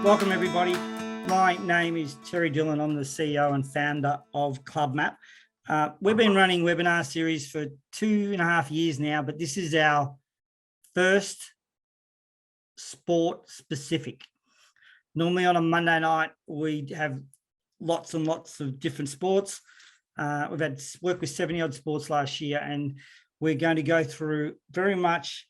Welcome everybody. My name is Terry Dillon. I'm the CEO and founder of CLUBMAP. We've been running webinar series for 2.5 years now, but this is our first sport specific. Normally on a Monday night, we have lots and lots of different sports. We've had worked with 70 odd sports last year, and we're going to go through very much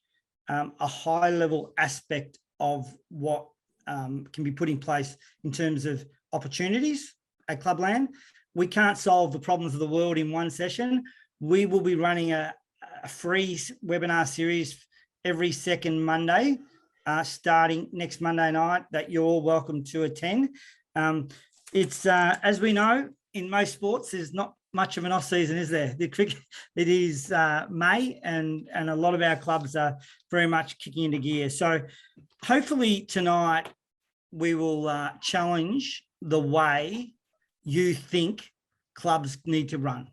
a high level aspect of what can be put in place in terms of opportunities at Clubland. We can't solve the problems of the world in one session. We will be running a free webinar series every second Monday, starting next Monday night, that you're all welcome to attend. It's as we know, in most sports, there's not much of an off season, is there? The cricket, it is May, and a lot of our clubs are very much kicking into gear. So hopefully tonight we will challenge the way you think clubs need to run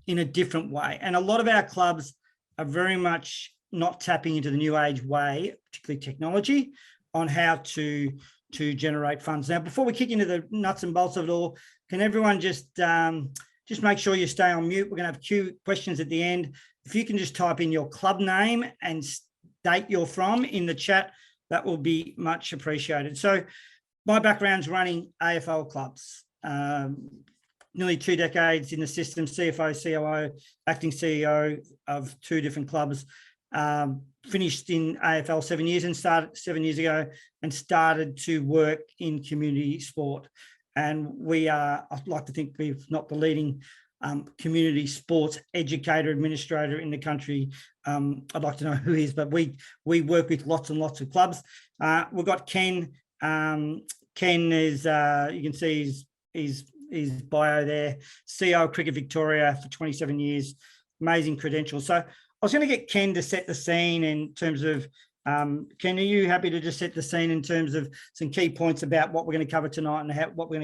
in a different way. And a lot of our clubs are very much not tapping into the new age way, particularly technology, on how to generate funds. Now, before we kick into the nuts and bolts of it all, can everyone just make sure you stay on mute? We're going to have Q questions at the end. If you can just type in your club name and state you're from in the chat, that will be much appreciated. So my background's running AFL clubs, nearly 2 decades in the system, CFO, COO, acting CEO of 2 different clubs. Finished in AFL 7 years and started 7 years ago and started to work in community sport. And we are, I'd like to think we're not the leading community sports educator, administrator in the country. I'd like to know who is, but we work with lots and lots of clubs. We've got Ken. Ken is, you can see his bio there, CEO of Cricket Victoria for 27 years, amazing credentials. So I was going to get Ken to set the scene in terms of, Ken, are you happy to just set the scene in terms of some key points about what we're going to cover tonight and what we're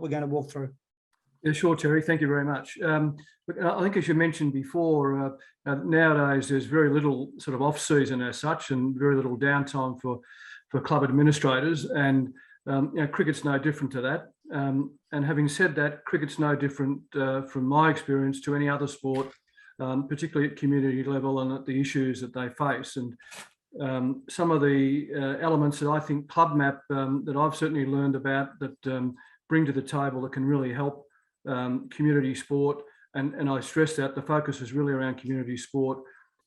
going to walk through? Yeah, sure, Terry. Thank you very much. I think, as you mentioned before, nowadays there's very little sort of off-season as such, and very little downtime for club administrators, and cricket's no different to that. And having said that, cricket's no different from my experience to any other sport, particularly at community level and at the issues that they face. And some of the elements that I think CLUBMAP, that I've certainly learned about, that bring to the table that can really help community sport, and I stress that the focus is really around community sport,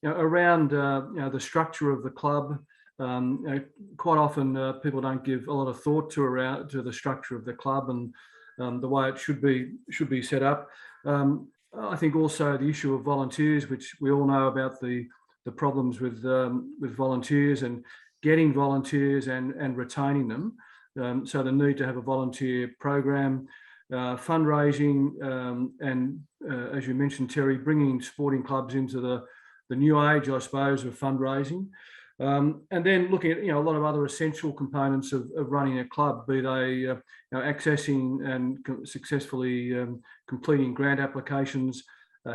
around the structure of the club. Quite often people don't give a lot of thought to the structure of the club and the way it should be set up. I think also the issue of volunteers, which we all know about the problems with volunteers and getting volunteers and retaining them. So the need to have a volunteer program, fundraising, and as you mentioned, Terry, bringing sporting clubs into the new age, I suppose, of fundraising. And then looking at a lot of other essential components of running a club, be they accessing and successfully completing grant applications,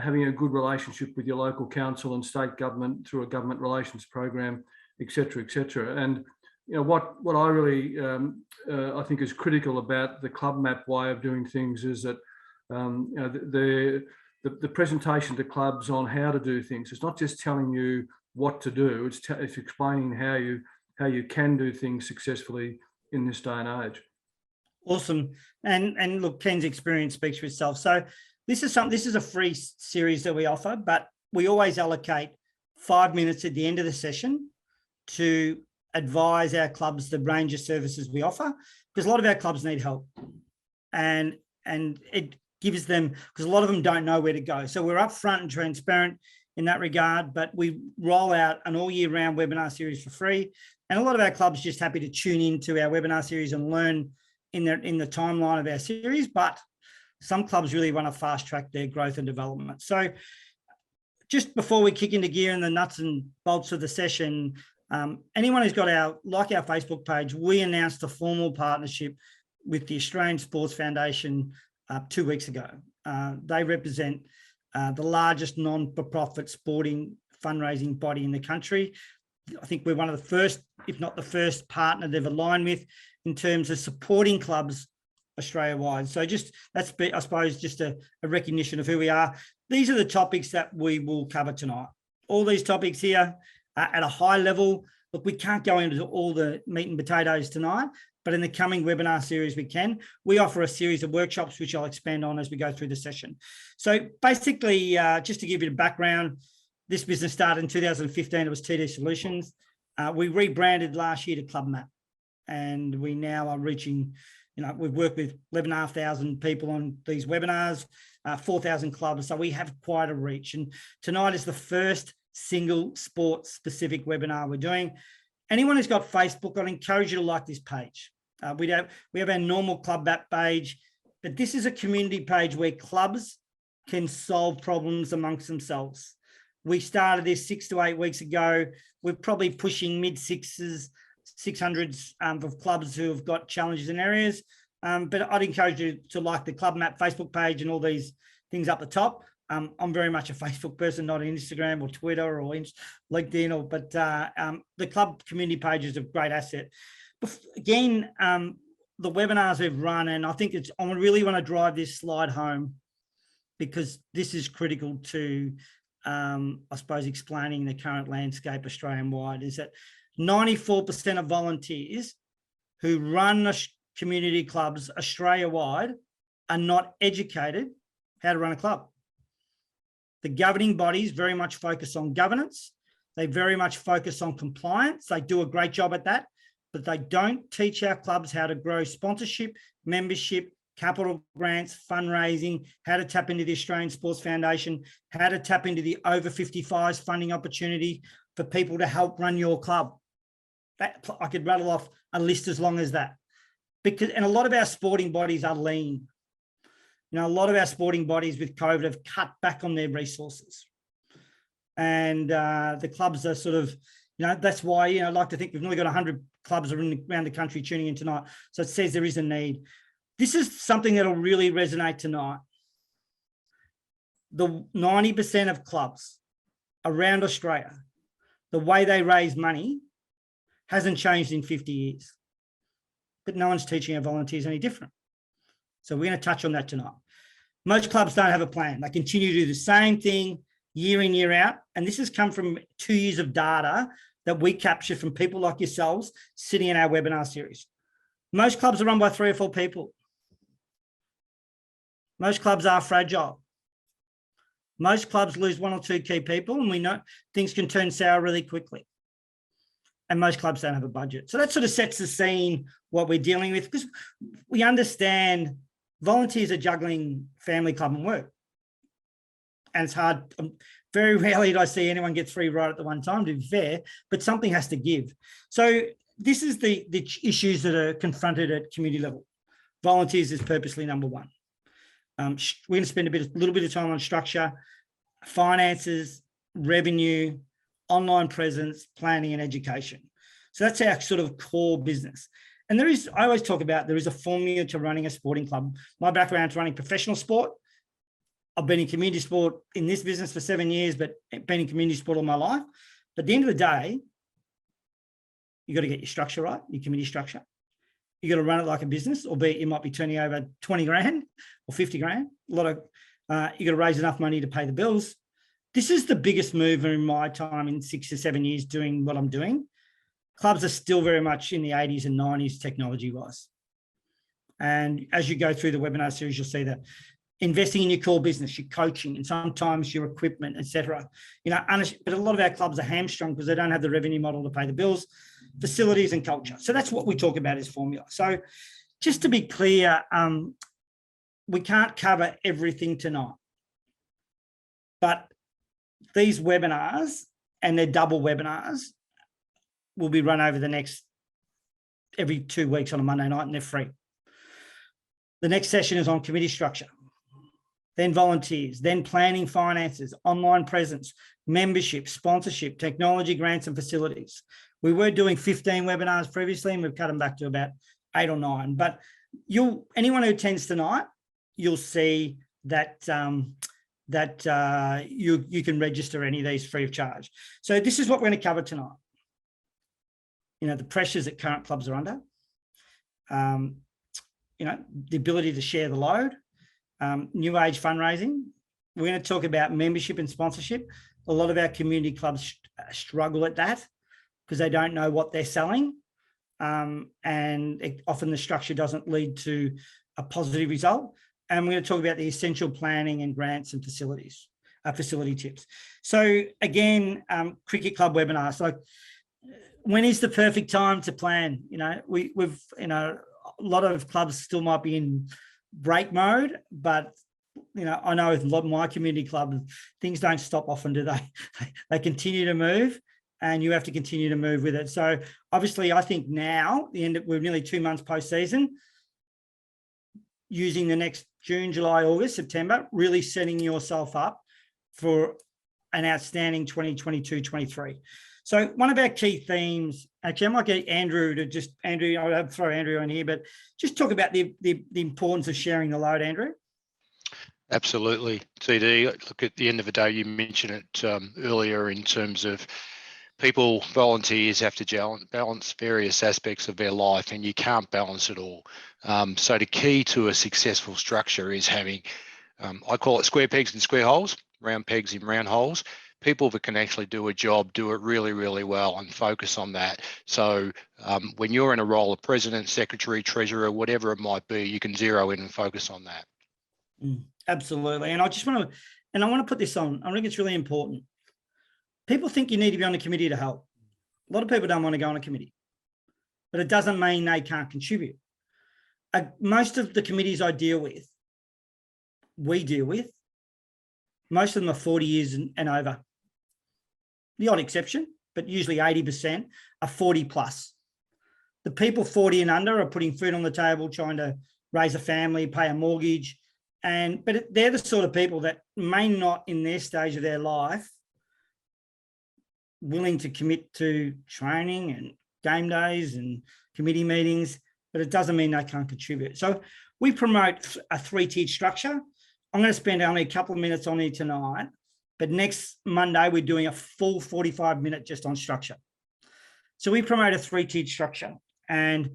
having a good relationship with your local council and state government through a government relations program, etc., etc. And what I really I think is critical about the CLUBMAP way of doing things is that the presentation to clubs on how to do things. It's not just telling you what to do. It's explaining how you can do things successfully in this day and age. Awesome. And look, Ken's experience speaks for itself. So this is a free series that we offer, but we always allocate 5 minutes at the end of the session to advise our clubs the range of services we offer, because a lot of our clubs need help, and it gives them, because a lot of them don't know where to go. So we're upfront and transparent in that regard, but we roll out an all year round webinar series for free. And a lot of our clubs just happy to tune into our webinar series and learn in the timeline of our series. But some clubs really want to fast track their growth and development. So just before we kick into gear and the nuts and bolts of the session, anyone who's got our Facebook page, we announced a formal partnership with the Australian Sports Foundation 2 weeks ago. They represent the largest non-for-profit sporting fundraising body in the country. I think we're one of the first if not the first partner they've aligned with in terms of supporting clubs Australia-wide. So that's, I suppose, just a recognition of who we are. These are the topics that we will cover tonight. All these topics here at a high level. Look, we can't go into all the meat and potatoes tonight, but in the coming webinar series we can. We offer a series of workshops, which I'll expand on as we go through the session. So basically, just to give you a background, this business started in 2015. It was TD Solutions. We rebranded last year to CLUBMAP, and we now are reaching, we've worked with 11,500 people on these webinars, 4,000 clubs. So we have quite a reach. And tonight is the first single sports specific webinar we're doing. Anyone who's got Facebook, I'd encourage you to like this page. We have our normal CLUBMAP page, but this is a community page where clubs can solve problems amongst themselves. We started this 6 to 8 weeks ago. We're probably pushing mid-600s of clubs who have got challenges in areas. But I'd encourage you to like the CLUBMAP Facebook page and all these things up the top. I'm very much a Facebook person, not an Instagram or Twitter or LinkedIn, but the club community page is a great asset. Again, the webinars we've run, and I think I really want to drive this slide home because this is critical to, I suppose, explaining the current landscape Australian-wide, is that 94% of volunteers who run community clubs Australia-wide are not educated how to run a club. The governing bodies very much focus on governance. They very much focus on compliance. They do a great job at that, but they don't teach our clubs how to grow sponsorship, membership, capital grants, fundraising, how to tap into the Australian Sports Foundation, how to tap into the over 55s funding opportunity for people to help run your club. I could rattle off a list as long as that. And a lot of our sporting bodies are lean. A lot of our sporting bodies with COVID have cut back on their resources. And the clubs are sort of, that's why, I like to think we've nearly got 100 clubs around the country tuning in tonight. So it says there is a need. This is something that'll really resonate tonight. The 90% of clubs around Australia, the way they raise money hasn't changed in 50 years. But no one's teaching our volunteers any different. So we're going to touch on that tonight. Most clubs don't have a plan. They continue to do the same thing year in, year out. And this has come from 2 years of data that we capture from people like yourselves sitting in our webinar series. Most clubs are run by 3 or 4 people. Most clubs are fragile. Most clubs lose 1 or 2 key people, and we know things can turn sour really quickly. And most clubs don't have a budget. So that sort of sets the scene, what we're dealing with, because we understand volunteers are juggling family, club and work. And it's hard. Very rarely do I see anyone get 3 right at the one time, to be fair, but something has to give. So this is the issues that are confronted at community level. Volunteers is purposely number 1. We're going to spend a little bit of time on structure, finances, revenue, online presence, planning and education. So that's our sort of core business. And I always talk about, there is a formula to running a sporting club. My background is running professional sport. I've been in community sport in this business for 7 years, but been in community sport all my life. But at the end of the day, you got to get your structure right, your community structure. You got to run it like a business, albeit you might be turning over 20 grand or 50 grand. You got to raise enough money to pay the bills. This is the biggest mover in my time in 6 or 7 years doing what I'm doing. Clubs are still very much in the 80s and 90s technology-wise. And as you go through the webinar series, you'll see that investing in your core business, your coaching, and sometimes your equipment, etc. But a lot of our clubs are hamstrung because they don't have the revenue model to pay the bills, facilities and culture. So that's what we talk about as formula. So just to be clear, we can't cover everything tonight, but these webinars, and they're double webinars, will be run over the next every 2 weeks on a Monday night, and they're free. The next session is on committee structure, then volunteers, then planning, finances, online presence, membership, sponsorship, technology, grants and facilities. We were doing 15 webinars previously, and we've cut them back to about 8 or 9. But anyone who attends tonight, you'll see that you can register any of these free of charge. So this is what we're going to cover tonight. the pressures that current clubs are under, the ability to share the load, new age fundraising. We're going to talk about membership and sponsorship. A lot of our community clubs struggle at that because they don't know what they're selling. And often the structure doesn't lead to a positive result. And we're going to talk about the essential planning and grants and facility tips. So again, cricket club webinar. So when is the perfect time to plan? We've a lot of clubs still might be in break mode, but I know with a lot of my community clubs, things don't stop often, do they? They continue to move, and you have to continue to move with it. So obviously, I think now, we're nearly 2 months post-season, using the next June, July, August, September, really setting yourself up for an outstanding 2022-23. So one of our key themes, actually, I might get Andrew to I'll throw Andrew in here, but just talk about the importance of sharing the load, Andrew. Absolutely, TD. Look, at the end of the day, you mentioned it earlier in terms of volunteers have to balance various aspects of their life, and you can't balance it all. So the key to a successful structure is having, I call it square pegs in square holes, round pegs in round holes. People that can actually do a job, do it really, really well, and focus on that. So when you're in a role of president, secretary, treasurer, whatever it might be, you can zero in and focus on that. Absolutely. And I want to put this on. I think it's really important. People think you need to be on a committee to help. A lot of people don't want to go on a committee, but it doesn't mean they can't contribute. Most of the committees we deal with, most of them are 40 years and over. The odd exception, but usually 80% are 40 plus. The people 40 and under are putting food on the table, trying to raise a family, pay a mortgage. But they're the sort of people that may not, in their stage of their life, willing to commit to training and game days and committee meetings, but it doesn't mean they can't contribute. So we promote a 3-tiered structure. I'm going to spend only a couple of minutes on it tonight, but next Monday, we're doing a full 45-minute just on structure. So we promote a 3-tiered structure, and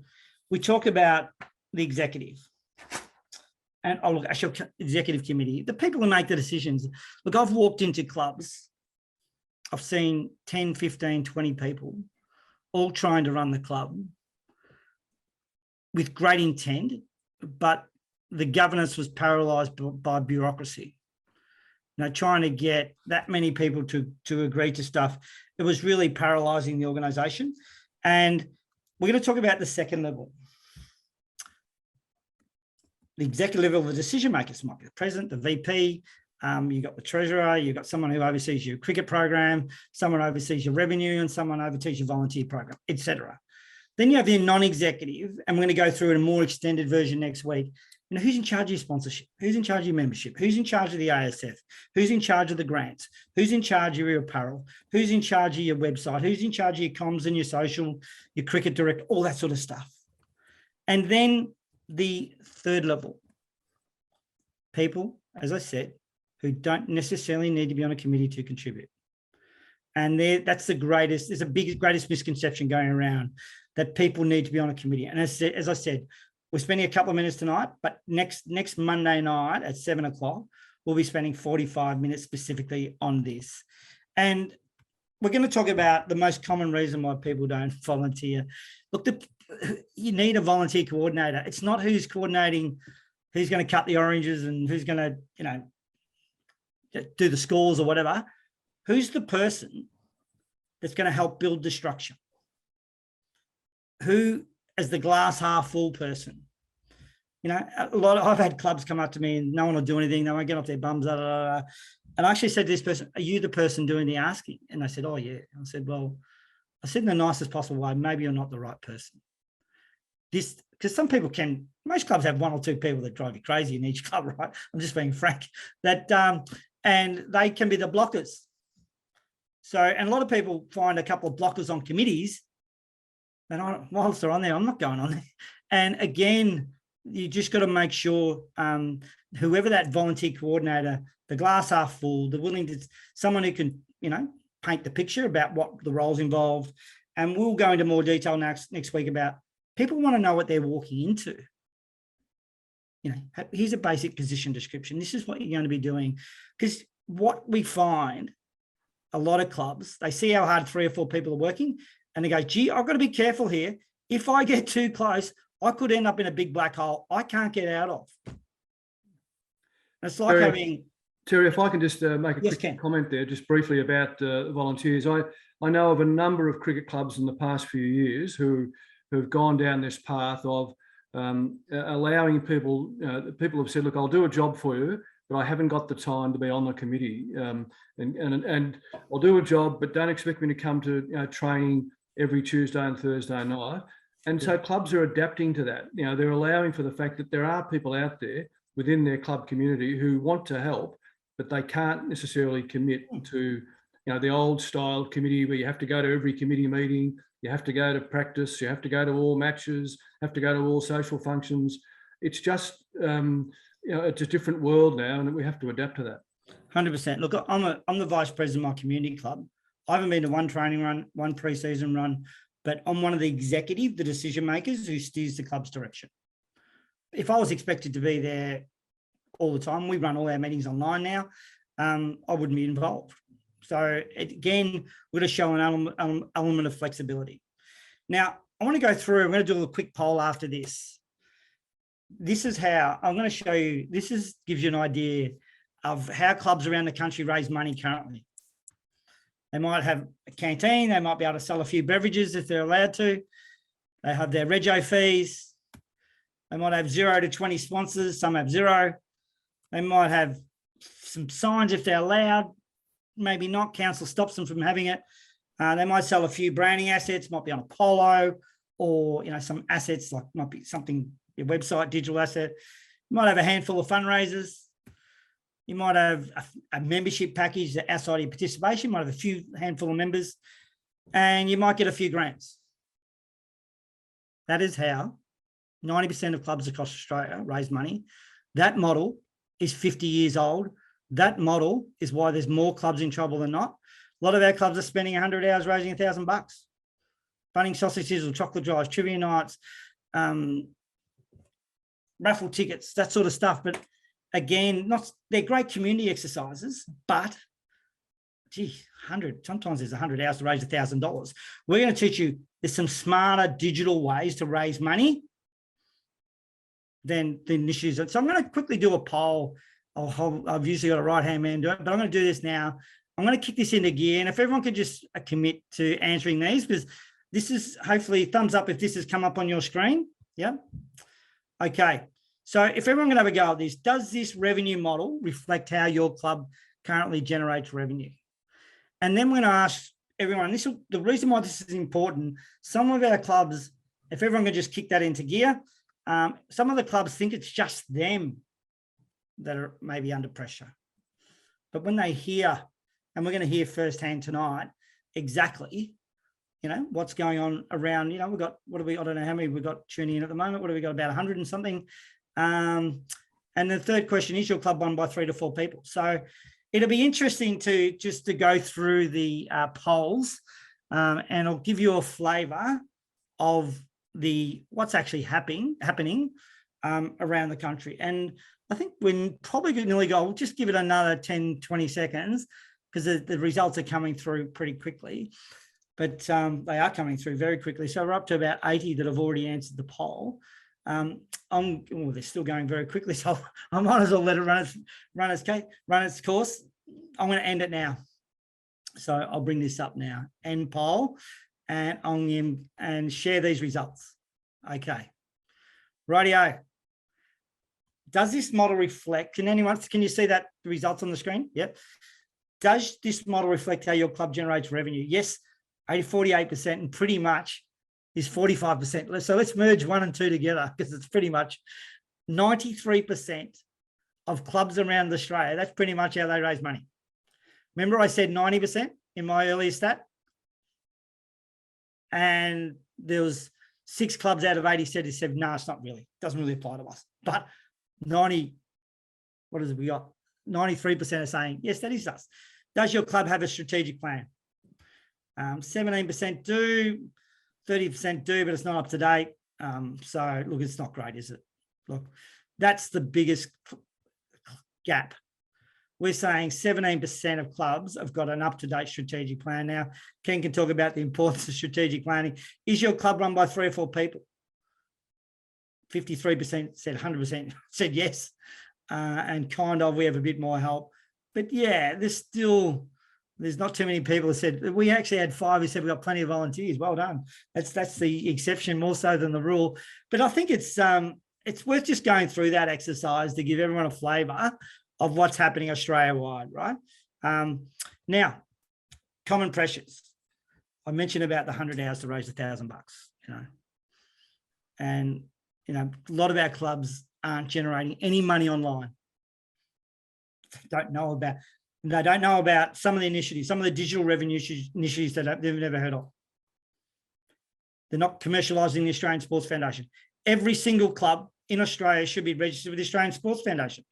we talk about the executive. And executive committee, the people who make the decisions. Look, I've walked into clubs, I've seen 10, 15, 20 people all trying to run the club with great intent, but the governance was paralysed by bureaucracy. Trying to get that many people to agree to stuff, it was really paralysing the organisation. And we're going to talk about the second level. The executive level of the decision makers might be the president, the VP, you've got the treasurer, you've got someone who oversees your cricket program, someone oversees your revenue, and someone oversees your volunteer program, etc. Then you have the non-executive, and we're going to go through in a more extended version next week. Who's in charge of your sponsorship? Who's in charge of your membership? Who's in charge of the ASF? Who's in charge of the grants? Who's in charge of your apparel? Who's in charge of your website? Who's in charge of your comms and your social, your cricket direct, all that sort of stuff. And then the third level, people, as I said, who don't necessarily need to be on a committee to contribute. And that's there's a greatest misconception going around, that people need to be on a committee. And as I said, we're spending a couple of minutes tonight, but next Monday night at 7 o'clock, we'll be spending 45 minutes specifically on this. And we're going to talk about the most common reason why people don't volunteer. Look, you need a volunteer coordinator. It's not who's coordinating, who's going to cut the oranges and who's going to, do the scores or whatever. Who's the person that's going to help build the structure? Who is the glass half full person? I've had clubs come up to me and no one will do anything. They won't get off their bums. Blah, blah, blah. And I actually said to this person, are you the person doing the asking? And they said, oh, yeah. I said, well, in the nicest possible way, maybe you're not the right person. Because some people most clubs have one or two people that drive you crazy in each club, right? I'm just being frank. And they can be the blockers. So, and a lot of people find a couple of blockers on committees, and whilst they're on there, I'm not going on there. And again, you just got to make sure whoever that volunteer coordinator, the glass half full, someone who can, paint the picture about what the roles involved, And we'll go into more detail next week about people want to know what they're walking into. You know, here's a basic position description. This is what you're going to be doing. Because what we find, a lot of clubs, they see how hard 3 or 4 people are working and they go, gee, I've got to be careful here. If I get too close, I could end up in a big black hole I can't get out of. It's like having... Terry, if I can just make a Yes, quick comment there, just briefly about volunteers. I know of a number of cricket clubs in the past few years who have gone down this path of allowing people, people have said, look, I'll do a job for you, but I haven't got the time to be on the committee. And I'll do a job, but don't expect me to come to training every Tuesday and Thursday night. And so clubs are adapting to that. You know, they're allowing for the fact that there are people out there within their club community who want to help, but they can't necessarily commit to, the old style committee where you have to go to every committee meeting, you have to go to practice, you have to go to all matches, have to go to all social functions. It's just, it's a different world now, and we have to adapt to that. 100%. Look, I'm the vice president of my community club. I haven't been to one training run, one pre-season run, but I'm one of the executive, the decision makers who steers the club's direction. If I was expected to be there all the time, we run all our meetings online now, I wouldn't be involved. So again, we're going to show an element of flexibility. Now, I want to go through, I'm going to do a quick poll after this. This is how I'm going to show you, gives you an idea of how clubs around the country raise money currently. They might have a canteen, they might be able to sell a few beverages if they're allowed to. They have their rego fees. They might have 0 to 20 sponsors, some have 0. They might have some signs if they're allowed, maybe not, council stops them from having it. They might sell a few branding assets, might be on a polo, or some assets like might be something, your website, digital asset. You might have a handful of fundraisers. You might have a membership package that outside of your participation, you might have a handful of members, and you might get a few grants. That is how 90% of clubs across Australia raise money. That model is 50 years old. That model is why there's more clubs in trouble than not. A lot of our clubs are spending 100 hours raising $1,000. Bunning sausage sizzle, chocolate drives, trivia nights, raffle tickets, that sort of stuff. But again, they're great community exercises, but gee, 100, sometimes there's 100 hours to raise $1,000. We're going to teach you there's some smarter digital ways to raise money than the initiatives. So I'm going to quickly do a poll. I've usually got a right-hand man do it, but I'm going to do this now. I'm going to kick this into gear. And if everyone could just commit to answering these, because this is hopefully thumbs up if this has come up on your screen. Yeah. Okay. So if everyone can have a go at this, does this revenue model reflect how your club currently generates revenue? And then we're going to ask everyone, the reason why this is important, some of our clubs, if everyone can just kick that into gear, some of the clubs think it's just them that are maybe under pressure. But when they hear, and we're going to hear firsthand tonight, exactly, what's going on around, we've got, I don't know how many we've got tuning in at the moment. What have we got? About 100 and something. And the third question, is your club run by 3 to 4 people? So it'll be interesting to go through the polls, and I'll give you a flavour of what's actually happening around the country. And I think we're probably going to nearly go, we'll just give it another 10, 20 seconds because the results are coming through pretty quickly, but they are coming through very quickly. So we're up to about 80 that have already answered the poll. They're still going very quickly, so I might as well let it run its course. I'm going to end it now. So I'll bring this up now, end poll, and share these results. Okay. Rightio. Does this model reflect, can you see that the results on the screen? Yep. Does this model reflect how your club generates revenue? Yes, 48%, and pretty much is 45%. So let's merge 1 and 2 together because it's pretty much 93% of clubs around Australia. That's pretty much how they raise money. Remember I said 90% in my earlier stat? And there was 6 clubs out of 80 said, no, it's not really. It doesn't really apply to us. But 93% are saying, yes, that is us. Does your club have a strategic plan? 17% do, 30% do, but it's not up to date. So look, it's not great, is it? Look, that's the biggest gap. We're saying 17% of clubs have got an up-to-date strategic plan now. Ken can talk about the importance of strategic planning. Is your club run by 3 or 4 people? 53% said 100% said yes. And kind of, we have a bit more help. But yeah, there's not too many people who said, we actually had 5 who said we've got plenty of volunteers. Well done. That's the exception more so than the rule. But I think it's worth just going through that exercise to give everyone a flavour of what's happening Australia-wide, right? Now, common pressures. I mentioned about the 100 hours to raise $1,000, you know. And, you know, a lot of our clubs aren't generating any money online. They don't know about some of the initiatives, some of the digital revenue initiatives that they've never heard of. They're not commercialising the Australian Sports Foundation. Every single club in Australia should be registered with the Australian Sports Foundation,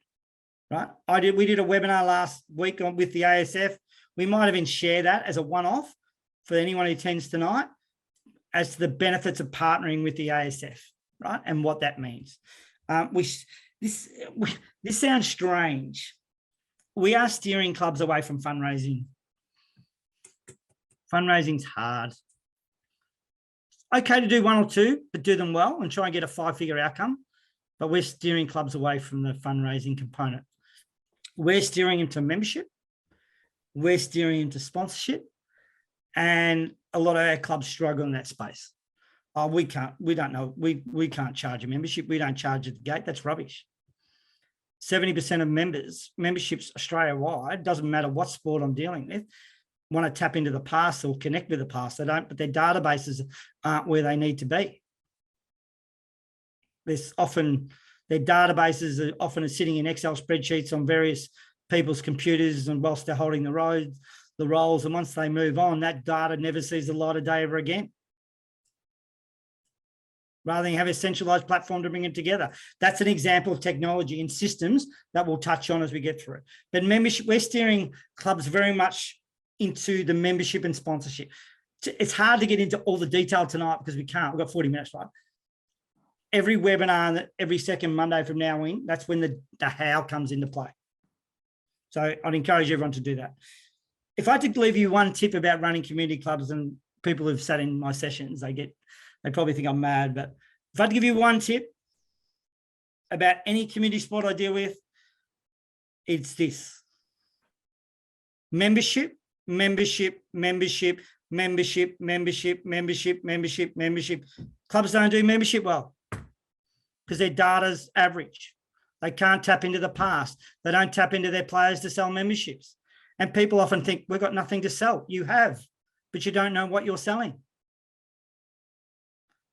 right? We did a webinar last week with the ASF. We might even share that as a one-off for anyone who attends tonight as to the benefits of partnering with the ASF, right? And what that means. This sounds strange. We are steering clubs away from fundraising. Fundraising's hard. Okay to do 1 or 2, but do them well and try and get a 5-figure outcome. But we're steering clubs away from the fundraising component. We're steering into membership. We're steering into sponsorship. And a lot of our clubs struggle in that space. Oh, we can't charge a membership. We don't charge at the gate. That's rubbish. 70% of memberships Australia-wide, doesn't matter what sport I'm dealing with, want to tap into the past or connect with the past. They don't, but their databases aren't where they need to be. Their databases are often sitting in Excel spreadsheets on various people's computers, and whilst they're holding the roles, and once they move on, that data never sees the light of day ever again. Rather than have a centralized platform to bring it together. That's an example of technology and systems that we'll touch on as we get through. But membership, we're steering clubs very much into the membership and sponsorship. It's hard to get into all the detail tonight because we can't. We've got 40 minutes, right? Every webinar, every second Monday from now in, that's when the how comes into play. So I'd encourage everyone to do that. If I had to leave you one tip about running community clubs, and people who've sat in my sessions, they probably think I'm mad, but if I had to give you one tip about any community sport I deal with, it's this. Membership, membership, membership, membership, membership, membership, membership, membership. Clubs don't do membership well because their data's average. They can't tap into the past. They don't tap into their players to sell memberships. And people often think, we've got nothing to sell. You have, but you don't know what you're selling.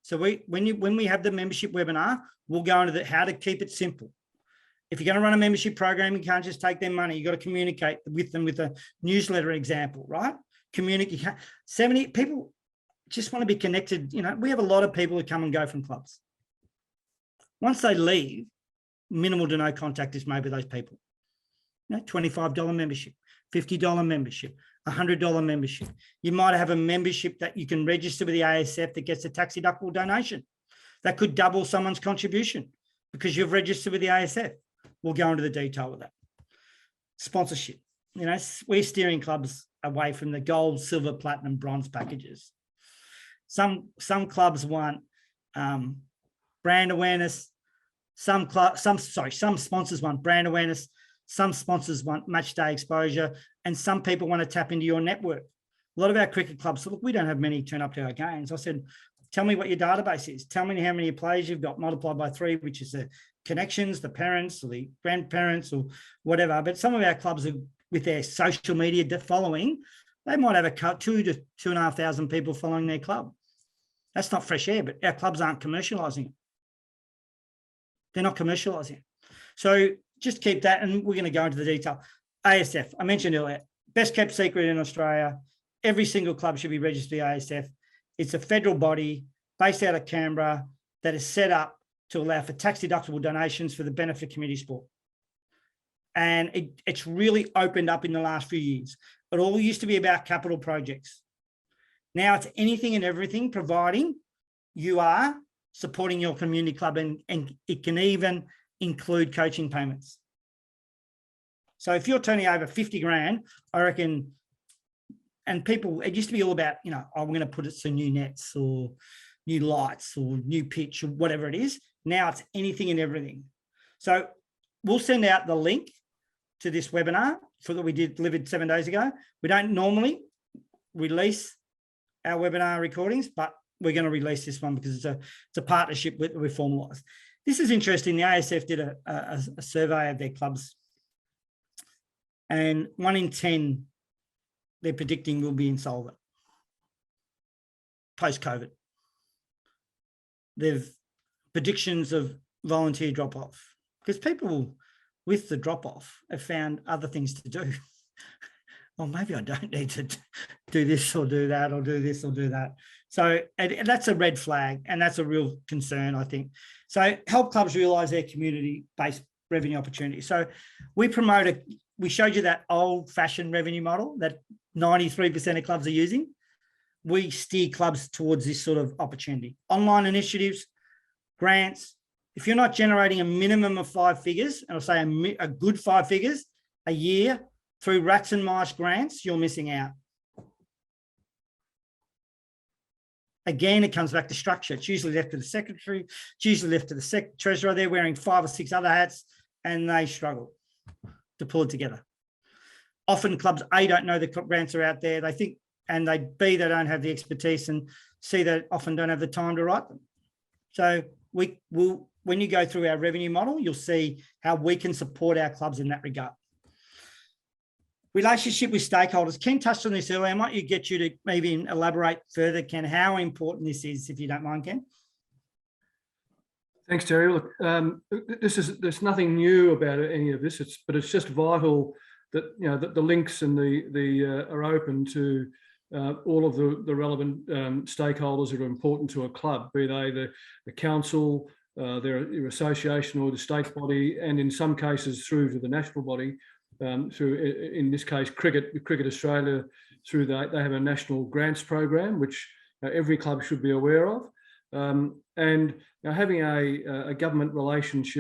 So when we have the membership webinar, we'll go into how to keep it simple. If you're going to run a membership program, you can't just take their money. You've got to communicate with them with a newsletter example, right? 70 people just want to be connected. You know, we have a lot of people who come and go from clubs. Once they leave, minimal to no contact is made with those people. You know, $25 membership, $50 membership, $100 membership. You might have a membership that you can register with the ASF that gets a tax deductible donation. That could double someone's contribution because you've registered with the ASF. We'll go into the detail with that. Sponsorship. You know, we're steering clubs away from the gold, silver, platinum, bronze packages. Some clubs want brand awareness. Some sponsors want brand awareness. Some sponsors want match day exposure, and some people want to tap into your network. A lot of our cricket clubs said, look, we don't have many turn up to our games. I said, tell me what your database is. Tell me how many players you've got multiplied by 3, which is the connections, the parents or the grandparents or whatever. But some of our clubs are, with their social media following, they might have a 2,000 to 2,500 people following their club. That's not fresh air, but our clubs aren't commercialising it. They're not commercialising it. So just keep that, and we're going to go into the detail. ASF, I mentioned earlier, best kept secret in Australia. Every single club should be registered with ASF. It's a federal body based out of Canberra that is set up to allow for tax deductible donations for the benefit of community sport. And it's really opened up in the last few years. It all used to be about capital projects. Now it's anything and everything, providing you are supporting your community club, and it can even include coaching payments. So if you're turning over 50 grand, I reckon, and people, it used to be all about, you know, I'm going to put it some new nets or new lights or new pitch or whatever it is. Now it's anything and everything. So we'll send out the link to this webinar that we delivered 7 days ago. We don't normally release our webinar recordings, but we're going to release this one because it's a partnership we've formalised. This is interesting. The ASF did a survey of their clubs, and 1 in 10 they're predicting will be insolvent post-COVID. They've predictions of volunteer drop-off, because people with the drop-off have found other things to do. Well, maybe I don't need to do this or do that or do this or do that. So that's a red flag, and that's a real concern, I think. So help clubs realise their community-based revenue opportunity. So we showed you that old-fashioned revenue model that 93% of clubs are using. We steer clubs towards this sort of opportunity. Online initiatives, grants. If you're not generating a minimum of 5 figures, and I'll say a good 5 figures a year through rats and mice grants, you're missing out. Again, it comes back to structure. It's usually left to the secretary. It's usually left to the treasurer. They're wearing 5 or 6 other hats, and they struggle to pull it together. Often clubs, A, don't know the grants are out there. They think, and B, they don't have the expertise, and C, they often don't have the time to write them. So when you go through our revenue model, you'll see how we can support our clubs in that regard. Relationship with stakeholders. Ken touched on this earlier. I might get you to maybe elaborate further, Ken, how important this is, if you don't mind, Ken. Thanks, Terry. Look, there's nothing new about any of this. But it's just vital that, you know, that the links and are open to all of the relevant stakeholders that are important to a club, be they the council, their association, or the state body, and in some cases through to the national body. Through, in this case, Cricket Australia, through they have a national grants program, which every club should be aware of. And having a government relations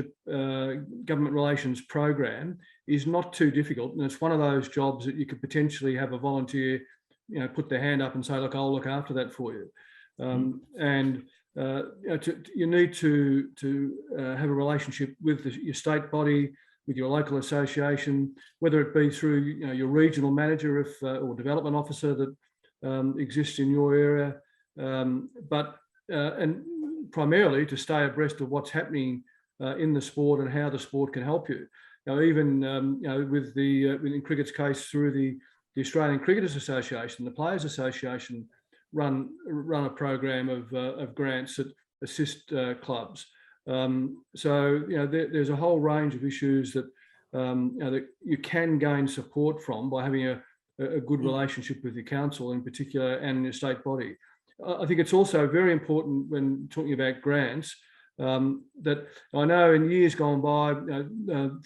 program is not too difficult, and it's one of those jobs that you could potentially have a volunteer, put their hand up and say, "Look, I'll look after that for you." And you need to have a relationship with your state body, with your local association, whether it be through your regional manager or development officer that exists in your area, and primarily to stay abreast of what's happening in the sport and how the sport can help you. Even with in cricket's case, through the Australian Cricketers Association, the Players Association run a program of grants that assist clubs. So there's a whole range of issues that that you can gain support from by having a good relationship with your council in particular and your state body. I think it's also very important when talking about grants that I know in years gone by,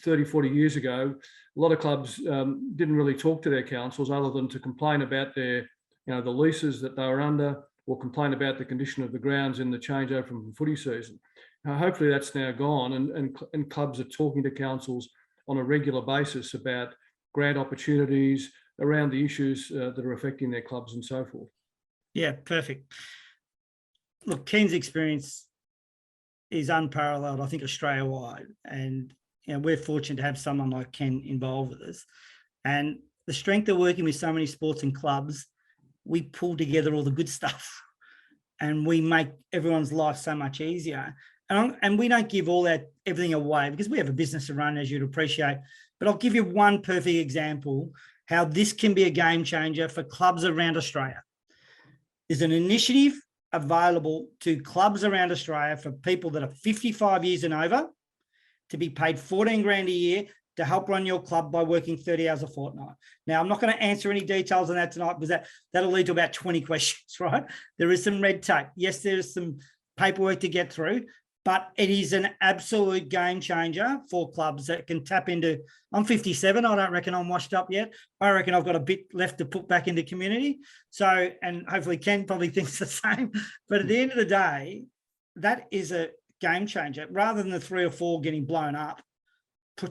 30, 40 years ago, a lot of clubs didn't really talk to their councils other than to complain about their, the leases that they were under, or complain about the condition of the grounds in the changeover from footy season. Hopefully that's now gone, and clubs are talking to councils on a regular basis about grant opportunities around the issues that are affecting their clubs and so forth. Yeah, perfect. Look, Ken's experience is unparalleled, I think, Australia-wide. And we're fortunate to have someone like Ken involved with us. And the strength of working with so many sports and clubs, we pull together all the good stuff and we make everyone's life so much easier. And we don't give everything away because we have a business to run, as you'd appreciate. But I'll give you one perfect example how this can be a game changer for clubs around Australia. There's an initiative available to clubs around Australia for people that are 55 years and over to be paid 14 grand a year to help run your club by working 30 hours a fortnight. Now, I'm not going to answer any details on that tonight because that'll lead to about 20 questions, right? There is some red tape. Yes, there's some paperwork to get through, but it is an absolute game changer for clubs that can tap into. I'm 57. I don't reckon I'm washed up yet. I reckon I've got a bit left to put back into community. So, and hopefully Ken probably thinks the same. But at the end of the day, that is a game changer. Rather than the 3 or 4 getting blown up,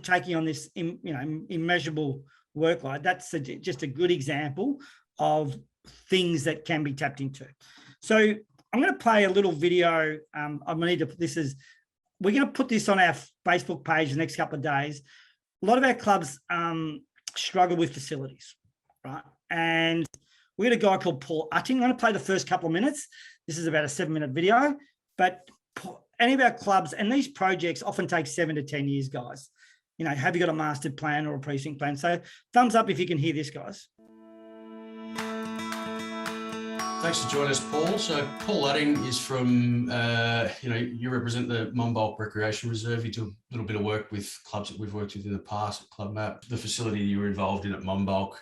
taking on this, immeasurable workload. That's just a good example of things that can be tapped into. So I'm going to play a little video. We're going to put this on our Facebook page the next couple of days. A lot of our clubs struggle with facilities, right? And we got a guy called Paul Utting. I'm going to play the first couple of minutes. This is about a 7-minute video, but any of our clubs, and these projects often take 7 to 10 years, guys. Have you got a master plan or a precinct plan? So thumbs up if you can hear this, guys. Thanks for joining us, Paul. So Paul Utting is from, you represent the Monbulk Recreation Reserve. You do a little bit of work with clubs that we've worked with in the past at CLUBMAP. The facility you were involved in at Monbulk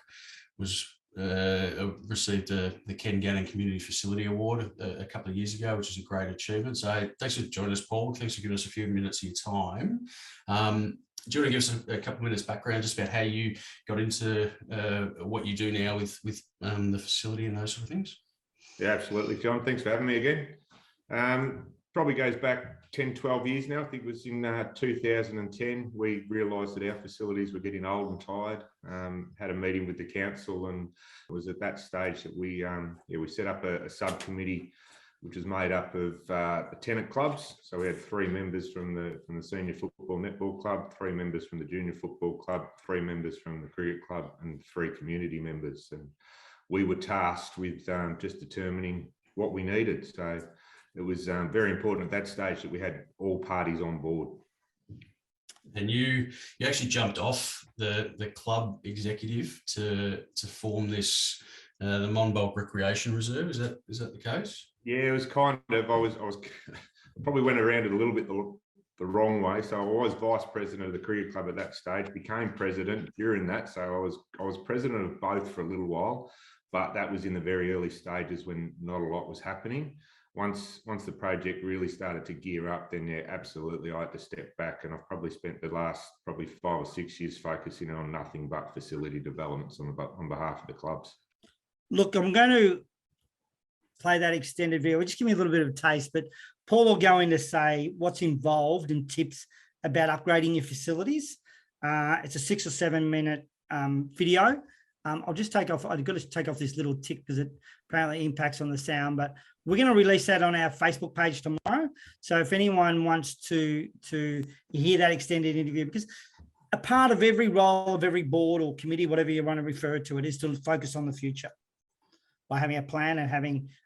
was received the Ken Gannon Community Facility Award a couple of years ago, which is a great achievement. So thanks for joining us, Paul. Thanks for giving us a few minutes of your time. Do you want to give us a couple of minutes background just about how you got into what you do now with the facility and those sort of things? Yeah, absolutely, John. Thanks for having me again. Probably goes back 10, 12 years now. I think it was in 2010. We realised that our facilities were getting old and tired. Had a meeting with the council, and it was at that stage that we set up a subcommittee, which was made up of the tenant clubs. So we had 3 members from the senior football netball club, 3 members from the junior football club, 3 members from the cricket club, and 3 community members. And we were tasked with just determining what we needed. So it was very important at that stage that we had all parties on board. And you actually jumped off the club executive to form this the Monbulk Recreation Reserve. Is that the case? Yeah, it was kind of. I was probably went around it a little bit the wrong way. So I was vice president of the cricket club at that stage. Became president during that. So I was president of both for a little while, but that was in the very early stages when not a lot was happening. Once the project really started to gear up, then yeah, absolutely, I had to step back, and I've probably spent the last 5 or 6 years focusing on nothing but facility developments on behalf of the clubs. Look, I'm going to play that extended video. Just give me a little bit of a taste, but Paul will go in to say what's involved and tips about upgrading your facilities. It's a 6 or 7 minute video. I'll just take off. I've got to take off this little tick because it apparently impacts on the sound, but we're going to release that on our Facebook page tomorrow. So if anyone wants to hear that extended interview, because a part of every role of every board or committee, whatever you want to refer to it, is to focus on the future by having a plan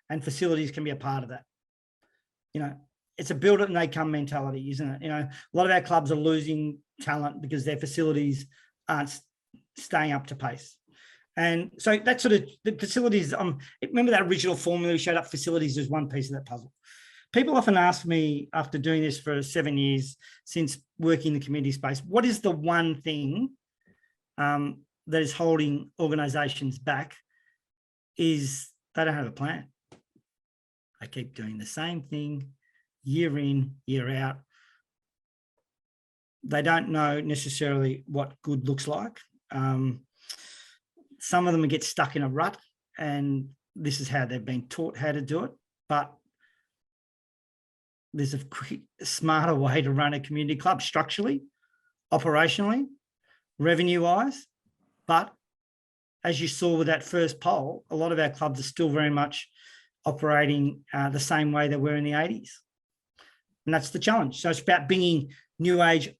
and facilities can be a part of that. It's a build it and they come mentality, isn't it? A lot of our clubs are losing talent because their facilities aren't staying up to pace. And so that sort of the facilities, remember that original formula we showed up facilities as one piece of that puzzle. People often ask me after doing this for 7 years since working in the community space, what is the one thing that is holding organizations back? Is they don't have a plan. They keep doing the same thing year in, year out. They don't know necessarily what good looks like. Some of them get stuck in a rut, and this is how they've been taught how to do it. But there's a smarter way to run a community club structurally, operationally, revenue-wise. But as you saw with that first poll, a lot of our clubs are still very much operating the same way they were in the 80s. And that's the challenge. So it's about bringing new age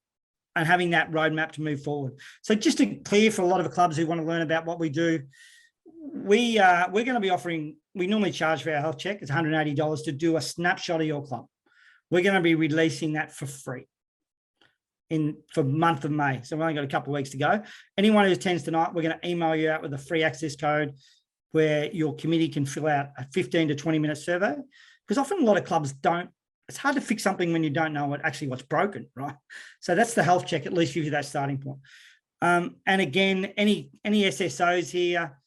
and having that roadmap to move forward. So just to clear for a lot of the clubs who want to learn about what we do, we're going to be offering, we normally charge for our health check, it's $180 to do a snapshot of your club. We're going to be releasing that for free for the month of May. So we've only got a couple of weeks to go. Anyone who attends tonight, we're going to email you out with a free access code where your committee can fill out a 15 to 20 minute survey. Because often a lot of clubs don't, it's hard to fix something when you don't know what's broken, right? So that's the health check, at least gives you that starting point. And again, any SSOs here,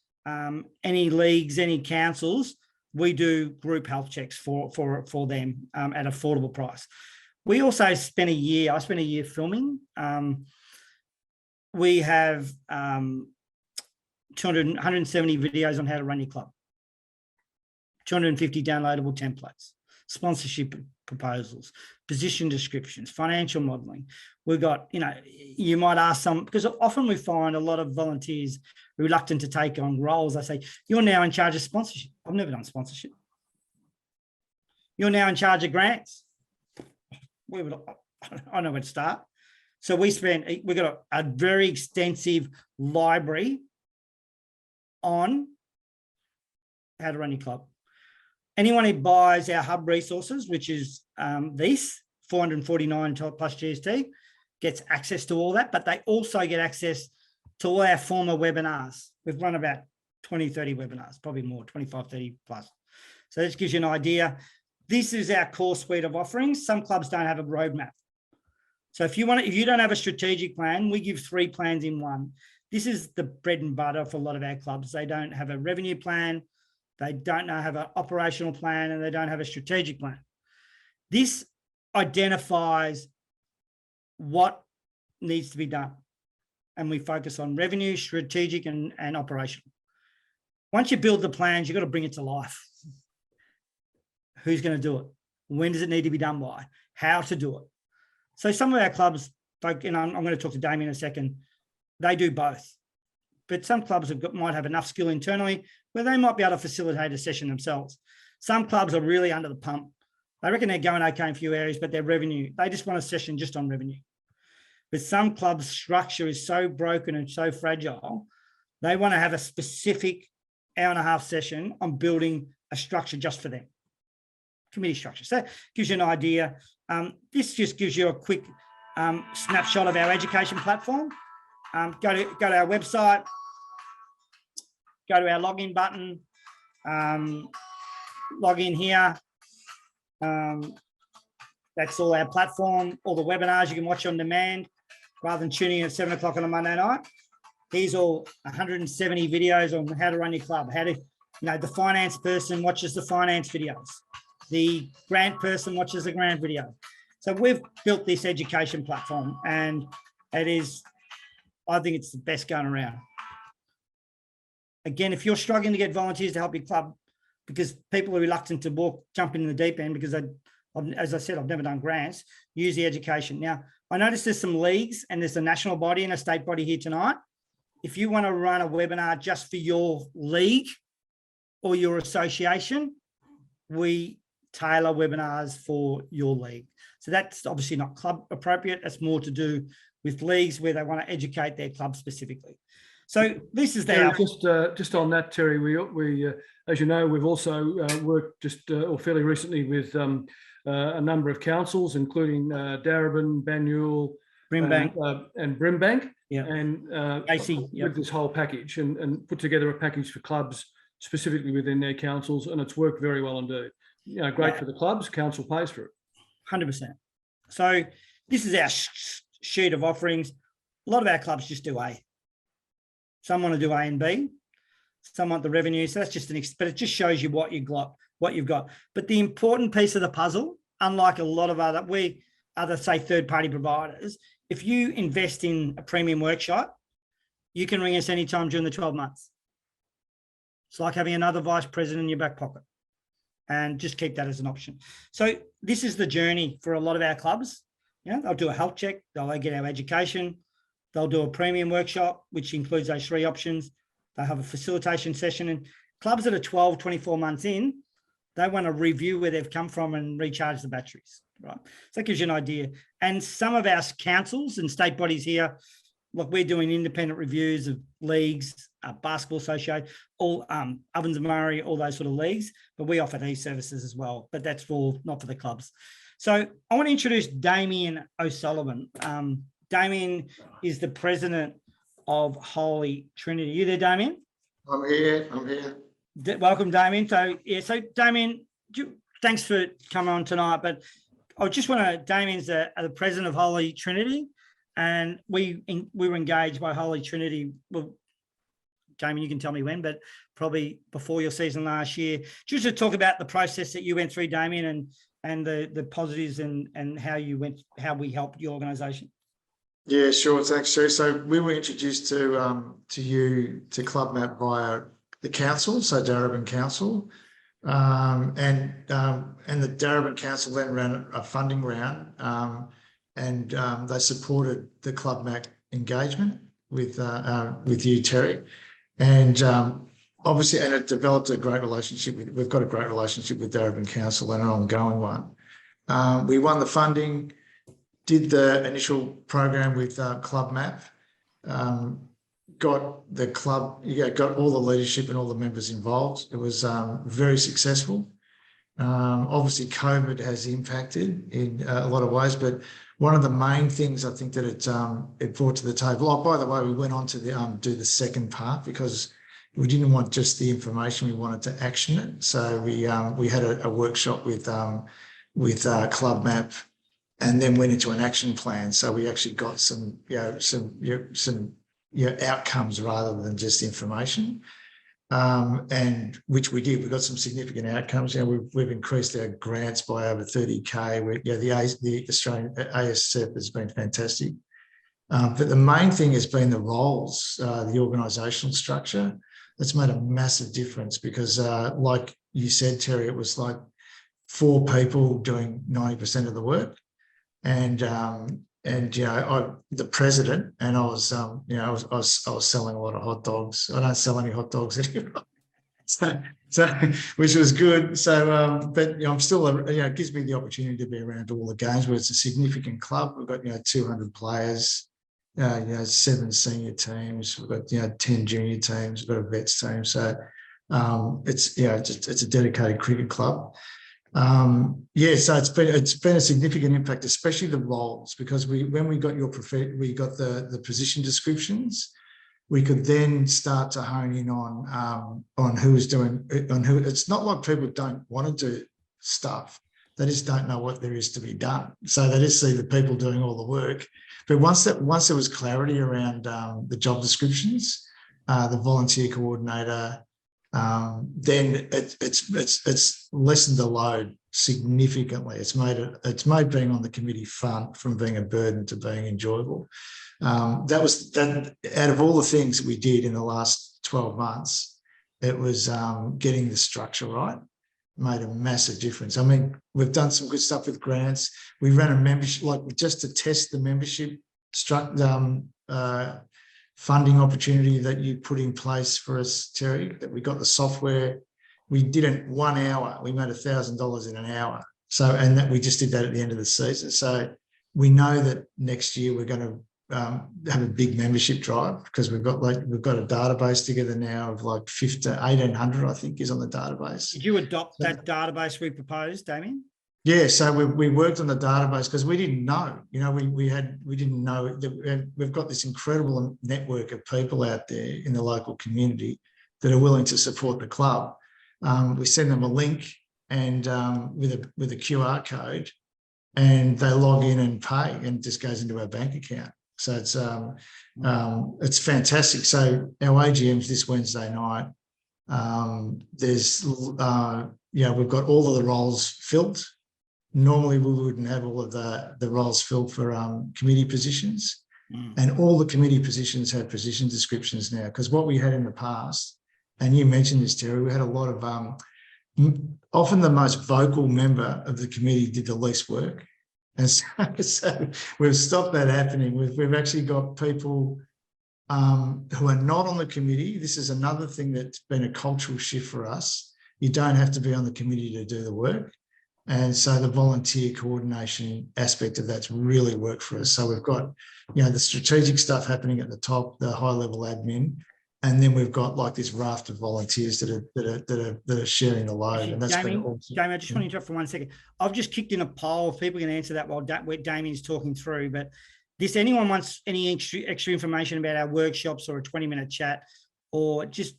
any leagues, any councils, we do group health checks for them at affordable price. We also spent a year, I spent a year filming. We have 170 videos on how to run your club, 250 downloadable templates, sponsorship proposals, position descriptions, financial modeling. We've got, you know, you might ask some, because often we find a lot of volunteers reluctant to take on roles. I say, you're now in charge of sponsorship. I've never done sponsorship. You're now in charge of grants. I don't know where to start. So we've got a very extensive library on how to run your club. Anyone who buys our hub resources, which is these 449 plus GST, gets access to all that, but they also get access to all our former webinars. We've run about 20, 30 webinars, probably more, 25, 30 plus. So this gives you an idea. This is our core suite of offerings. Some clubs don't have a roadmap. So if you don't have a strategic plan, we give 3 plans in one. This is the bread and butter for a lot of our clubs. They don't have a revenue plan, they don't have an operational plan, and they don't have a strategic plan. This identifies what needs to be done. And we focus on revenue, strategic, and operational. Once you build the plans, you've got to bring it to life. Who's going to do it? When does it need to be done by? How to do it? So some of our clubs, and I'm going to talk to Damien in a second, they do both. But some clubs might have enough skill internally where they might be able to facilitate a session themselves. Some clubs are really under the pump. They reckon they're going okay in a few areas, but their revenue, they just want a session just on revenue. But some clubs' structure is so broken and so fragile, they want to have a specific hour-and-a-half session on building a structure just for them. Committee structure. So that gives you an idea. This just gives you a quick snapshot of our education platform. Go to our website, go to our login button, log in here. That's all our platform, all the webinars you can watch on demand rather than tuning in at 7 o'clock on a Monday night. Here's all 170 videos on how to run your club, how to, the finance person watches the finance videos. The grant person watches the grant video. So we've built this education platform, and it is, I think it's the best going around. Again, if you're struggling to get volunteers to help your club, because people are reluctant to jump in the deep end because, as I said, I've never done grants, use the education. Now, I noticed there's some leagues and there's a national body and a state body here tonight. If you want to run a webinar just for your league or your association, we tailor webinars for your league. So that's obviously not club appropriate. That's more to do with leagues where they want to educate their club specifically. So this is Terry, just on that, Terry, we as you know, we've also worked or fairly recently with a number of councils, including Darebin, Banyule, Brimbank, and Brimbank, yeah, and AC, with this whole package, and put together a package for clubs specifically within their councils, and it's worked very well indeed. Great for the clubs. Council pays for it. 100%. So this is our sheet of offerings. A lot of our clubs just do A. Some want to do A and B. Some want the revenue. So that's just but it just shows you what you've got. But the important piece of the puzzle, unlike a lot of other say third-party providers, if you invest in a premium workshop, you can ring us anytime during the 12 months. It's like having another vice president in your back pocket, and just keep that as an option. So this is the journey for a lot of our clubs. They'll do a health check, they'll get our education, they'll do a premium workshop, which includes those 3 options. They'll have a facilitation session, and clubs that are 12, 24 months in, they want to review where they've come from and recharge the batteries, right? So that gives you an idea. And some of our councils and state bodies here, look, we're doing independent reviews of leagues, basketball association, all Ovens and Murray, all those sort of leagues, but we offer these services as well, but that's not for the clubs. So I want to introduce Damien O'Sullivan. Damien is the president of Holy Trinity. You there, Damien? I'm here. Welcome, Damien. So Damien, thanks for coming on tonight, but I just want to, Damien's the president of Holy Trinity, and we were engaged by Holy Trinity. Well, Damien, you can tell me when, but probably before your season last year, just to talk about the process that you went through, Damien, and the positives and how we helped your organisation? Yeah, sure. Thanks, Sherry. So we were introduced to CLUBMAP via the council, so Darebin Council, and the Darebin Council then ran a funding round, and they supported the CLUBMAP engagement with you, Terry, and obviously, and it developed a great relationship. We've got a great relationship with Darebin Council and an ongoing one. We won the funding, did the initial program with CLUBMAP, got the club, got all the leadership and all the members involved. It was very successful. Obviously, COVID has impacted in a lot of ways, but one of the main things I think that it brought to the table. Oh, by the way, we went on to do the second part because we didn't want just the information; we wanted to action it. So we had a workshop with CLUBMAP, and then went into an action plan. So we actually got some outcomes rather than just information, and which we did. We got some significant outcomes. We've increased our grants by over 30K. The Australian ASF has been fantastic. But the main thing has been the roles, the organisational structure. That's made a massive difference because, like you said, Terry, it was like 4 people doing 90% of the work, and the president, and I was selling a lot of hot dogs. I don't sell any hot dogs anymore, so which was good. So, but I'm still, it gives me the opportunity to be around all the games where it's a significant club. We've got 200 players. 7 senior teams. We've got 10 junior teams. We've got a vets team. So it's it's a dedicated cricket club. So it's been a significant impact, especially the roles, because when we got the position descriptions, we could then start to hone in on who is doing on who. It's not like people don't want to do stuff; they just don't know what there is to be done. So they just see the people doing all the work. But once there was clarity around the job descriptions, the volunteer coordinator, then it's lessened the load significantly. It's made being on the committee fun from being a burden to being enjoyable. That out of all the things that we did in the last 12 months, it was getting the structure right. Made a massive difference. I mean, we've done some good stuff with grants. We ran a membership, just to test the membership funding opportunity that you put in place for us, Terry, that we got the software. We did it 1 hour. We made $1,000 in an hour. So, and that we just did that at the end of the season. So we know that next year we're going to have a big membership drive because we've got a database together now of 1,800, I think, is on the database. Did you adopt that database we proposed, Damien? Yeah, so we worked on the database because we didn't know. We didn't know that we've got this incredible network of people out there in the local community that are willing to support the club. We send them a link and with a QR code, and they log in and pay, and it just goes into our bank account. So it's fantastic. So our AGM's this Wednesday night. We've got all of the roles filled. Normally we wouldn't have all of the roles filled for committee positions, and all the committee positions have position descriptions now. Because what we had in the past, and you mentioned this, Terry, we had a lot of often the most vocal member of the committee did the least work. And so we've stopped that happening. We've actually got people who are not on the committee. This is another thing that's been a cultural shift for us. You don't have to be on the committee to do the work. And so the volunteer coordination aspect of that's really worked for us. So we've got, the strategic stuff happening at the top, the high level admin, and then we've got this raft of volunteers that are sharing the load. And that's been awesome. Damien, I just want to interrupt for 1 second. I've just kicked in a poll. If people can answer that while Damien's talking through. But anyone wants any extra information about our workshops or a 20-minute chat, or just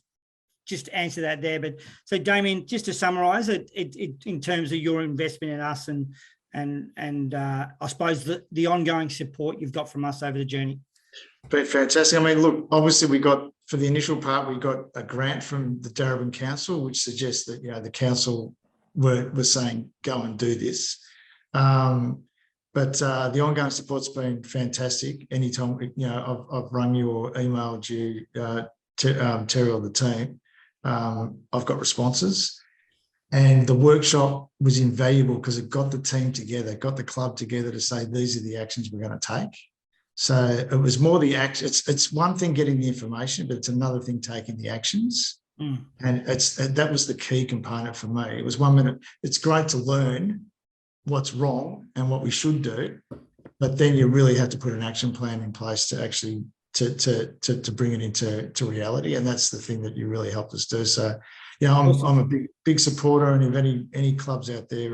answer that there. But so, Damien, just to summarise it, in terms of your investment in us and I suppose the ongoing support you've got from us over the journey. Been fantastic. I mean, look, obviously for the initial part, we got a grant from the Darebin Council, which suggests that, the council were saying, go and do this. But the ongoing support's been fantastic. Anytime, I've rung you or emailed you, Terry or the team, I've got responses. And the workshop was invaluable because it got the team together, got the club together to say, these are the actions we're going to take. So it was more the action. It's one thing getting the information, but it's another thing taking the actions. And that was the key component for me. It was 1 minute. It's great to learn what's wrong and what we should do, but then you really have to put an action plan in place to actually to bring it into reality. And that's the thing that you really helped us do. So, I'm a big supporter, and if any clubs out there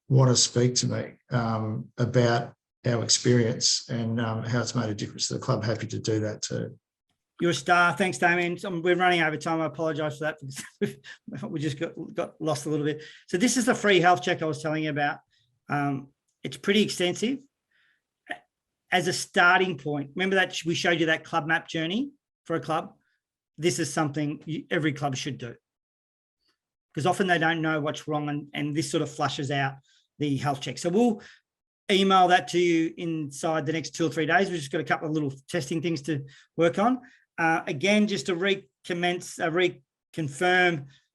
want to speak to me about our experience and how it's made a difference to the club, happy to do that too. You're a star. Thanks, Damien. We're running over time. I apologise for that. We just got lost a little bit. So this is the free health check I was telling you about. It's pretty extensive. As a starting point, remember that we showed you that CLUBMAP journey for a club? This is something every club should do, because often they don't know what's wrong, and this sort of flushes out the health check. So we'll email that to you inside the next 2 or 3 days. We've just got a couple of little testing things to work on. Again, just to reconfirm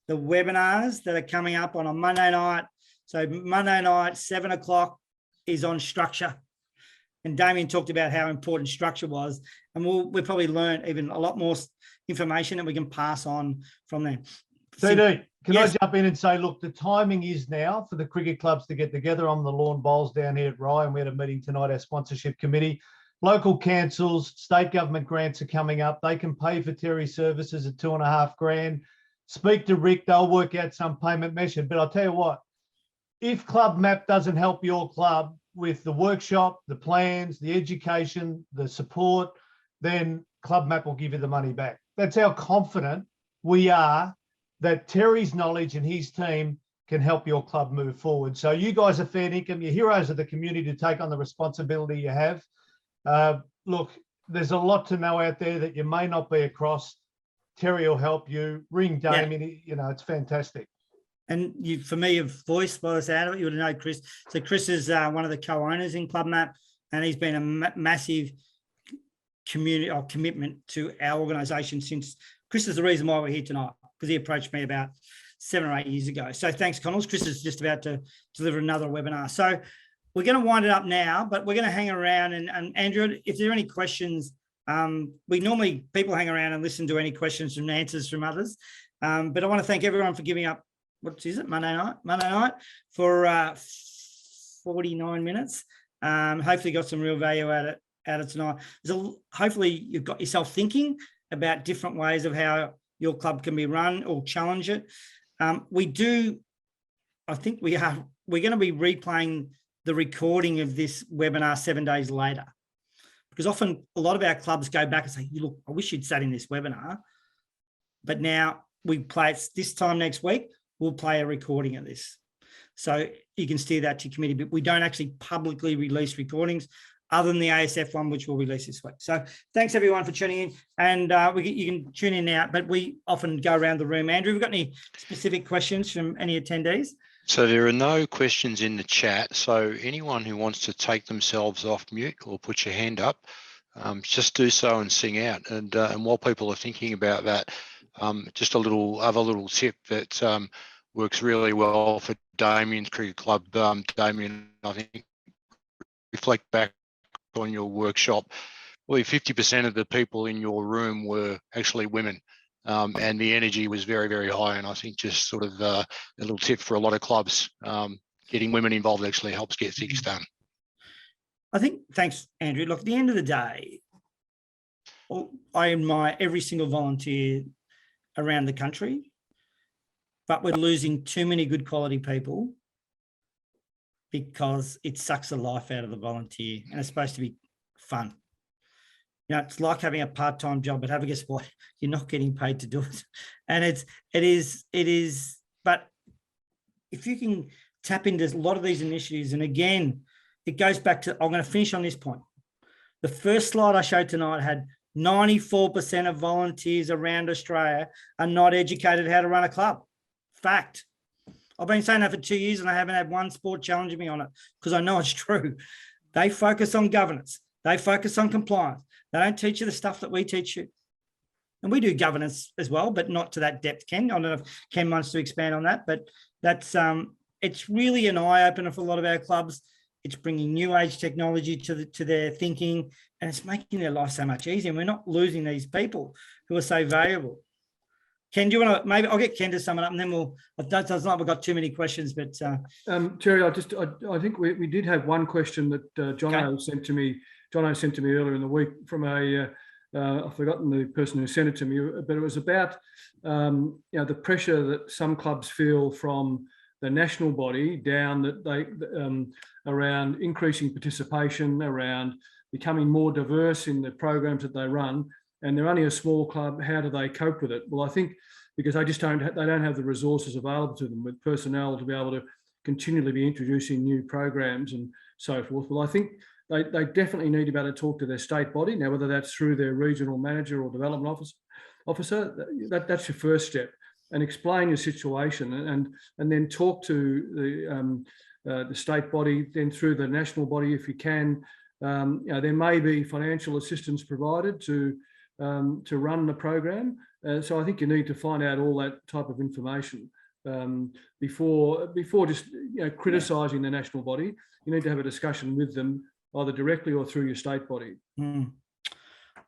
the webinars that are coming up on a Monday night. So Monday night, 7 o'clock is on structure. And Damien talked about how important structure was. And we'll probably learn even a lot more information that we can pass on from there. CD, can Yes. I jump in and say, look, the timing is now for the cricket clubs to get together. I'm the lawn bowls down here at Ryan. We had a meeting tonight, our sponsorship committee. Local councils, state government grants are coming up. They can pay for Terry's services at $2.5 grand. Speak to Rick, they'll work out some payment method. But I'll tell you what, if CLUBMAP doesn't help your club with the workshop, the plans, the education, the support, then CLUBMAP will give you the money back. That's how confident we are that Terry's knowledge and his team can help your club move forward. So you guys are fair income, you're heroes of the community to take on the responsibility you have. Look, there's a lot to know out there that you may not be across. Terry will help you. Ring Damien, it's fantastic. And you, for me, have voiced by the sound of it, you would know Chris. So Chris is one of the co-owners in CLUBMAP, and he's been a massive community or commitment to our organisation since. Chris is the reason why we're here tonight, because he approached me about 7 or 8 years ago. So thanks, Connells. Chris is just about to deliver another webinar. So we're going to wind it up now, but we're going to hang around. And Andrew, if there are any questions, people hang around and listen to any questions and answers from others. But I want to thank everyone for giving up. What is it? Monday night for 49 minutes. Hopefully got some real value out of tonight. Hopefully you've got yourself thinking about different ways of how your club can be run or challenge it. I think we're going to be replaying the recording of this webinar 7 days later, because often a lot of our clubs go back and say, look, I wish you'd sat in this webinar, but now we play it this time next week. We'll play a recording of this. So you can steer that to your committee, but we don't actually publicly release recordings other than the ASF one, which we'll release this week. So thanks everyone for tuning in, and you can tune in now, but we often go around the room. Andrew, have you got any specific questions from any attendees? So there are no questions in the chat. So anyone who wants to take themselves off mute or put your hand up, just do so and sing out. And while people are thinking about that, just other little tip that works really well for Damien's cricket club. Damien, I think, reflect back on your workshop. Well, 50% of the people in your room were actually women. And the energy was very, very high. And I think just sort of a little tip for a lot of clubs, getting women involved actually helps get things done. I think, thanks, Andrew. Look, at the end of the day, I admire every single volunteer around the country, but we're losing too many good quality people because it sucks the life out of the volunteer, and it's supposed to be fun. It's like having a part-time job, but guess what? You're not getting paid to do it. And it is, but if you can tap into a lot of these initiatives, and again, it goes back to, I'm going to finish on this point. The first slide I showed tonight had 94% of volunteers around Australia are not educated how to run a club. Fact. I've been saying that for 2 years and I haven't had one sport challenging me on it because I know it's true. They focus on governance. They focus on compliance. They don't teach you the stuff that we teach you. And we do governance as well, but not to that depth, Ken. I don't know if Ken wants to expand on that, but that's it's really an eye-opener for a lot of our clubs. It's bringing new age technology to their thinking, and it's making their life so much easier. And we're not losing these people who are so valuable. Ken, do you want to, maybe I'll get Ken to sum it up and then it doesn't like we've got too many questions, but. Terry, I think we did have one question that Jono sent to me. Jono sent to me earlier in the week from I've forgotten the person who sent it to me, but it was about, the pressure that some clubs feel from the national body down that they, around increasing participation, around becoming more diverse in the programs that they run. And they're only a small club. How do they cope with it? Well, I think because they don't have the resources available to them with personnel to be able to continually be introducing new programs and so forth. Well, I think they definitely need to be able to talk to their state body. Now, whether that's through their regional manager or development officer, that's your first step, and explain your situation and then talk to the state body, then through the national body if you can. There may be financial assistance provided to run the program. So I think you need to find out all that type of information before just criticising the national body. You need to have a discussion with them either directly or through your state body.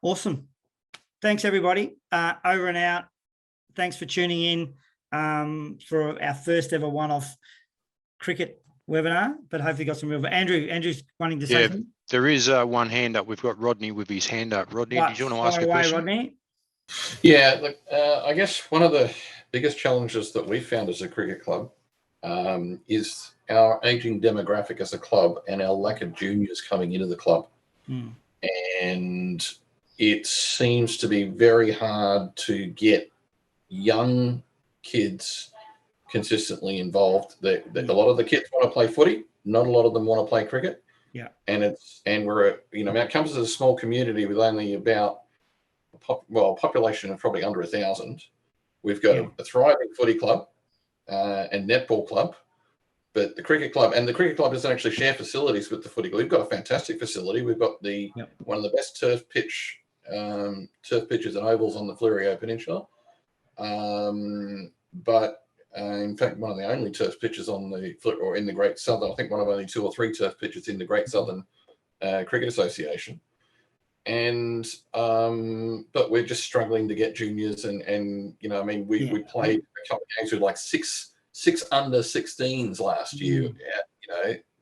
Awesome. Thanks, everybody. Over and out. Thanks for tuning in for our first ever one-off cricket webinar, but hopefully got some real. Andrew's wanting to say something. There is one hand up. We've got Rodney with his hand up. Rodney, did you want to ask a question? Rodney? Yeah, look, I guess one of the biggest challenges that we found as a cricket club is our aging demographic as a club and our lack of juniors coming into the club. And it seems to be very hard to get young kids consistently involved. A lot of the kids want to play footy. Not a lot of them want to play cricket. Yeah. And we're, it comes as a small community with only about, population of probably under 1,000. We've got a thriving footy club and netball club, but the cricket club doesn't actually share facilities with the footy club. We've got a fantastic facility. We've got one of the best turf pitches and ovals on the Fleurieu Peninsula. But in fact, one of the only turf pitches in the Great Southern. I think one of only 2 or 3 turf pitches in the Great Southern Cricket Association. And but we're just struggling to get juniors, and we played a couple of games with like six under 16s last year.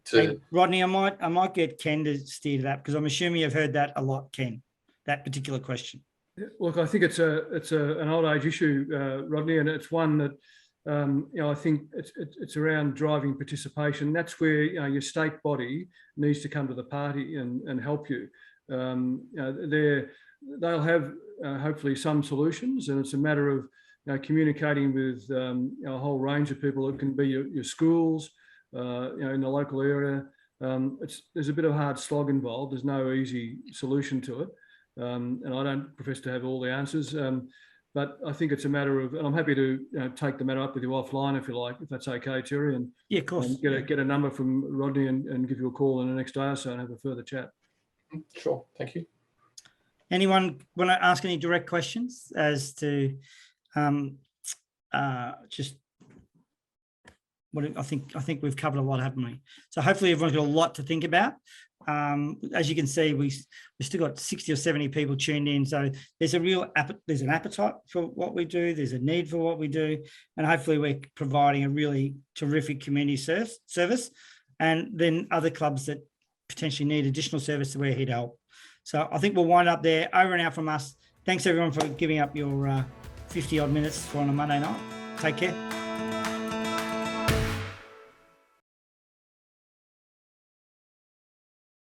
Hey, Rodney, I might get Ken to steer to that because I'm assuming you've heard that a lot, Ken. That particular question. Look, I think it's an old age issue, Rodney, and it's one that I think it's around driving participation. That's where your state body needs to come to the party and help you. They'll have hopefully some solutions, and it's a matter of communicating with a whole range of people. It can be your schools, in the local area. There's a bit of a hard slog involved. There's no easy solution to it, and I don't profess to have all the answers. But I think it's a matter of, and I'm happy to take the matter up with you offline if you like, if that's okay, Terry. And of course. And get a number from Rodney and give you a call in the next day or so and have a further chat. Sure, thank you. Anyone want to ask any direct questions as to just what I think we've covered a lot, haven't we? So hopefully everyone's got a lot to think about. As you can see, we've still got 60 or 70 people tuned in. So there's there's an appetite for what we do. There's a need for what we do. And hopefully we're providing a really terrific community service. And then other clubs that potentially need additional service, we're here to help. So I think we'll wind up there. Over and out from us. Thanks everyone for giving up your 50 odd minutes on a Monday night. Take care.